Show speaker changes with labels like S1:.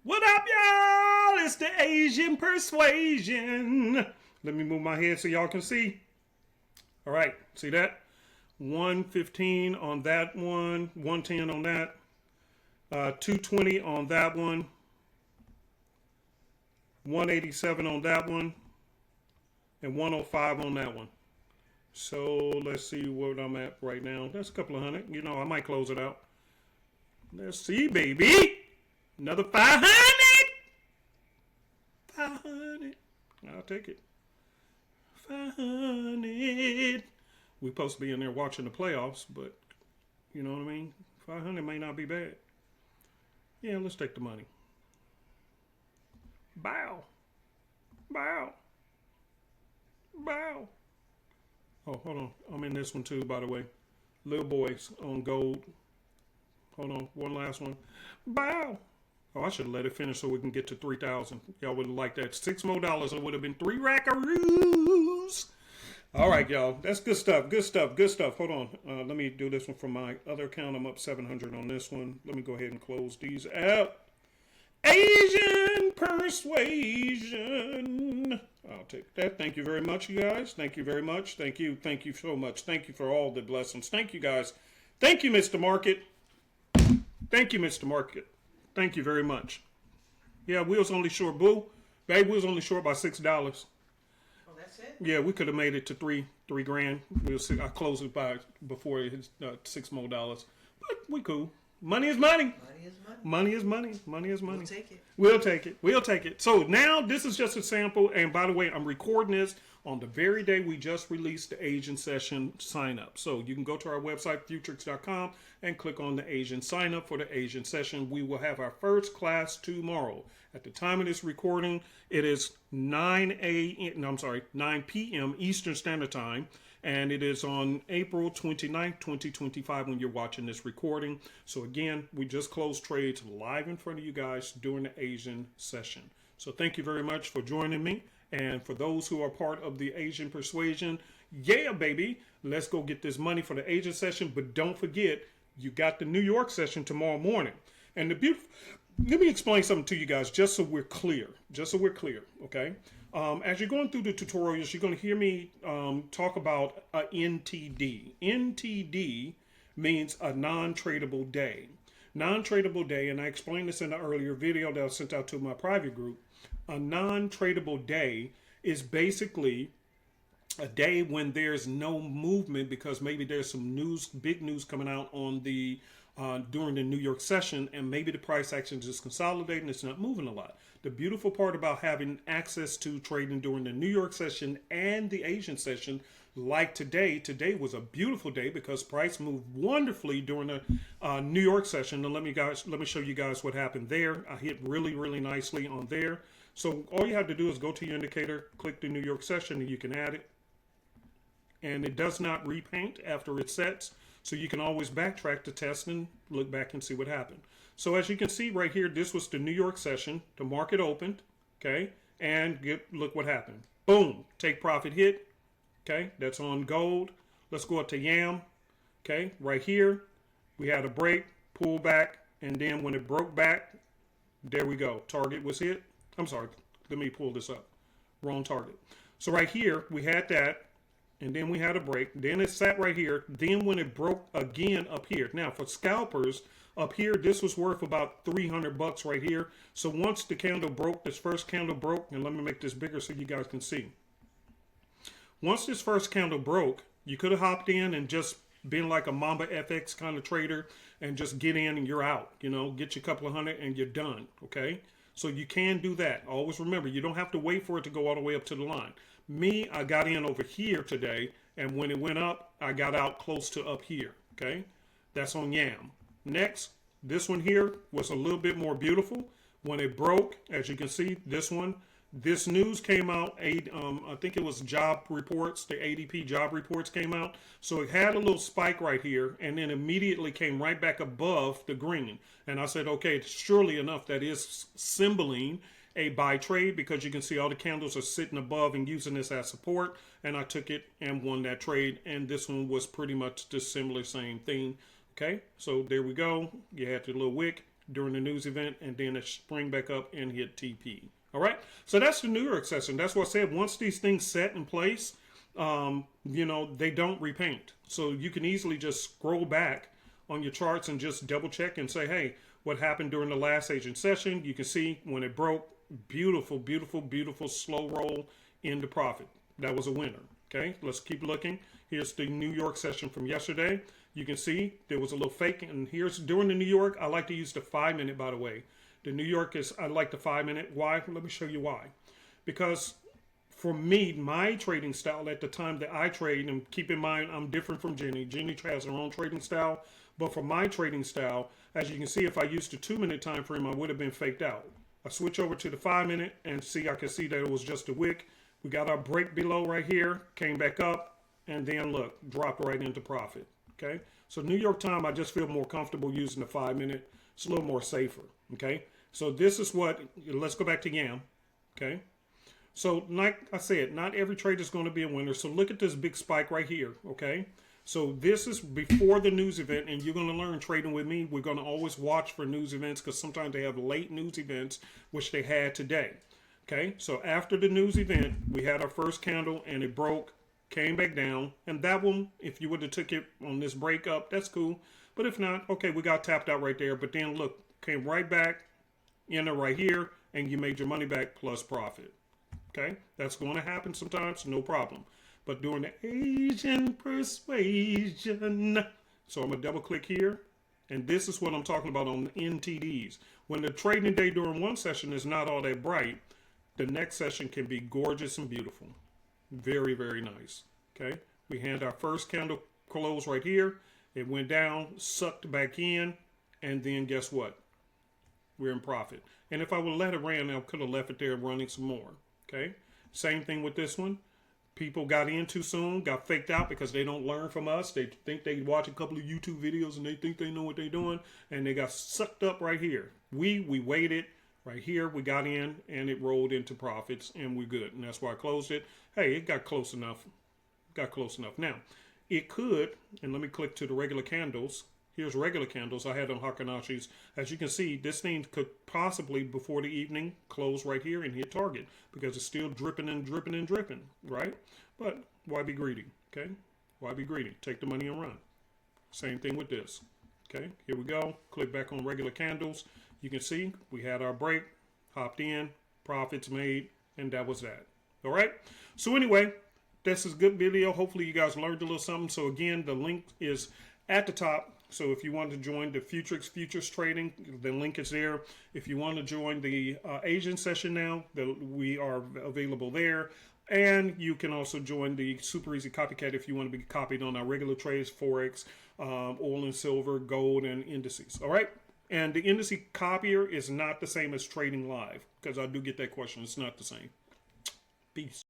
S1: What up, y'all? It's the Asian Persuasion. Let me move my head so y'all can see. All right, see that? 115 on that one, 110 on that, 220 on that one, 187 on that one, and 105 on that one. So let's see what I'm at right now. That's a couple of hundred. You know, I might close it out. Let's see, baby. Another 500. 500. I'll take it. 500. We're supposed to be in there watching the playoffs, but you know what I mean? 500 may not be bad. Yeah, let's take the money. Bow. Bow. Bow. Oh, hold on. I'm in this one too, by the way. Little boys on gold. Hold on. One last one. Bow. Oh, I should have let it finish so we can get to 3,000. Y'all wouldn't like that. $6 more. It would have been 3 rackaroos. All right, y'all. That's good stuff. Good stuff. Good stuff. Hold on. Let me do this one from my other account. I'm up 700 on this one. Let me go ahead and close these out. Asian Persuasion. I'll take that. Thank you very much, you guys. Thank you very much. Thank you. Thank you so much. Thank you for all the blessings. Thank you, guys. Thank you, Mr. Market. Thank you, Mr. Market. Thank you very much. Yeah, we was only short, boo. Babe, we was only short by $6.
S2: Oh, that's it?
S1: Yeah, we could have made it to three grand. I closed it by before it hit $6 more. But we cool. Money is money.
S2: Money is money.
S1: Money is money. Money is money.
S2: We'll take it.
S1: We'll take it. We'll take it. So now this is just a sample. And by the way, I'm recording this on the very day we just released the Asian session sign up. So you can go to our website, FUTTRIX.com, and click on the Asian sign up for the Asian session. We will have our first class tomorrow. At the time of this recording, it is 9 p.m. Eastern Standard Time. And it is on April 29th, 2025 when you're watching this recording. So again, we just closed trades live in front of you guys during the Asian session. So thank you very much for joining me. And for those who are part of the Asian Persuasion, yeah, baby, let's go get this money for the Asian session. But don't forget, you got the New York session tomorrow morning. And the beautiful, let me explain something to you guys just so we're clear. Okay? As you're going through the tutorials, you're going to hear me talk about a NTD. NTD means a non-tradable day. Non-tradable day, and I explained this in an earlier video that I sent out to my private group. A non-tradable day is basically a day when there's no movement because maybe there's some news, big news coming out on the during the New York session, and maybe the price action is just consolidating. It's not moving a lot. The beautiful part about having access to trading during the New York session and the Asian session, like today was a beautiful day because price moved wonderfully during the New York session. And let me show you guys what happened there. I hit really nicely on there. So all you have to do is go to your indicator, click the New York session, and you can add it. And it does not repaint after it sets. So you can always backtrack to test and look back and see what happened. So as you can see right here, this was the New York session. The market opened, okay? And look what happened. Boom, take profit hit, okay? That's on gold. Let's go up to YAM, okay? Right here, we had a break, pull back, and then when it broke back, there we go. Target was hit. I'm sorry, let me pull this up. Wrong target. So right here, we had that. And then we had a break. Then it sat right here. Then when it broke again up here. Now for scalpers up here, this was worth about $300 right here. So once the candle broke, this first candle broke, and let me make this bigger so you guys can see. Once this first candle broke, you could have hopped in and just been like a Mamba FX kind of trader and just get in and you're out. You know, get you a couple of hundred and you're done. Okay. So you can do that. Always remember, you don't have to wait for it to go all the way up to the line. Me, I got in over here today, and when it went up, I got out close to up here, okay? That's on YAM. Next, this one here was a little bit more beautiful. When it broke, as you can see, this one, this news came out, I think it was job reports, the ADP job reports came out. So it had a little spike right here, and then immediately came right back above the green. And I said, okay, surely enough, that is symboling a buy trade because you can see all the candles are sitting above and using this as support, and I took it and won that trade. And this one was pretty much the similar same thing. Okay, so there we go. You had the little wick, during the news event, and then it spring back up and hit TP. All right, so that's the New York session. That's what I said. Once these things set in place, you know, they don't repaint. So you can easily just scroll back on your charts and just double check and say, hey, what happened during the last agent session? You can see when it broke, beautiful, beautiful, beautiful slow roll into profit. That was a winner. Okay, let's keep looking. Here's the New York session from yesterday. You can see there was a little fake, and here's during the New York. I like to use the 5 minute, by the way. The New York is, I like the 5 minute. Why? Let me show you why. Because for me, my trading style at the time that I trade, and keep in mind, I'm different from Jenny. Jenny has her own trading style. But for my trading style, as you can see, if I used a 2 minute time frame, I would have been faked out. I switch over to the 5 minute and see, I can see that it was just a wick. We got our break below right here, came back up, and then look, dropped right into profit. Okay, so New York time, I just feel more comfortable using the 5 minute. It's a little more safer. Okay, so this is what, let's go back to YAM. Okay, so like I said, not every trade is going to be a winner. So look at this big spike right here. Okay, so this is before the news event, and you're going to learn trading with me. We're going to always watch for news events because sometimes they have late news events, which they had today. Okay, so after the news event, we had our first candle and it broke, came back down, and that one, if you would have took it on this break up, that's cool. But if not, okay, we got tapped out right there. But then look, came right back, enter right here, and you made your money back plus profit. Okay, that's going to happen sometimes, no problem. But during the Asian persuasion, so I'm gonna double click here, and this is what I'm talking about on the NTDs. When the trading day during one session is not all that bright, the next session can be gorgeous and beautiful. Very, very nice. Okay, we had our first candle close right here. It went down, sucked back in, and then guess what? We're in profit. And if I would let it run, I could have left it there running some more. Okay, same thing with this one. People got in too soon, got faked out because they don't learn from us. They think they watch a couple of YouTube videos and they think they know what they're doing, and they got sucked up right here. We waited. Right here, we got in, and it rolled into profits, and we're good. And that's why I closed it. Hey, it got close enough. Got close enough. Now, it could, and let me click to the regular candles. Here's regular candles. I had on Hakanashis. As you can see, this thing could possibly, before the evening, close right here and hit target because it's still dripping and dripping and dripping, right? But why be greedy, okay? Why be greedy? Take the money and run. Same thing with this. Okay, here we go. Click back on regular candles. You can see we had our break, hopped in, profits made, and that was that. All right. So anyway, this is a good video. Hopefully you guys learned a little something. So again, the link is at the top. So if you want to join the FUTTRIX futures trading, the link is there. If you want to join the Asian session now, we are available there. And you can also join the Super Easy Copycat if you want to be copied on our regular trades, Forex, oil and silver, gold, and indices. All right. And the indice copier is not the same as trading live because I do get that question. It's not the same. Peace.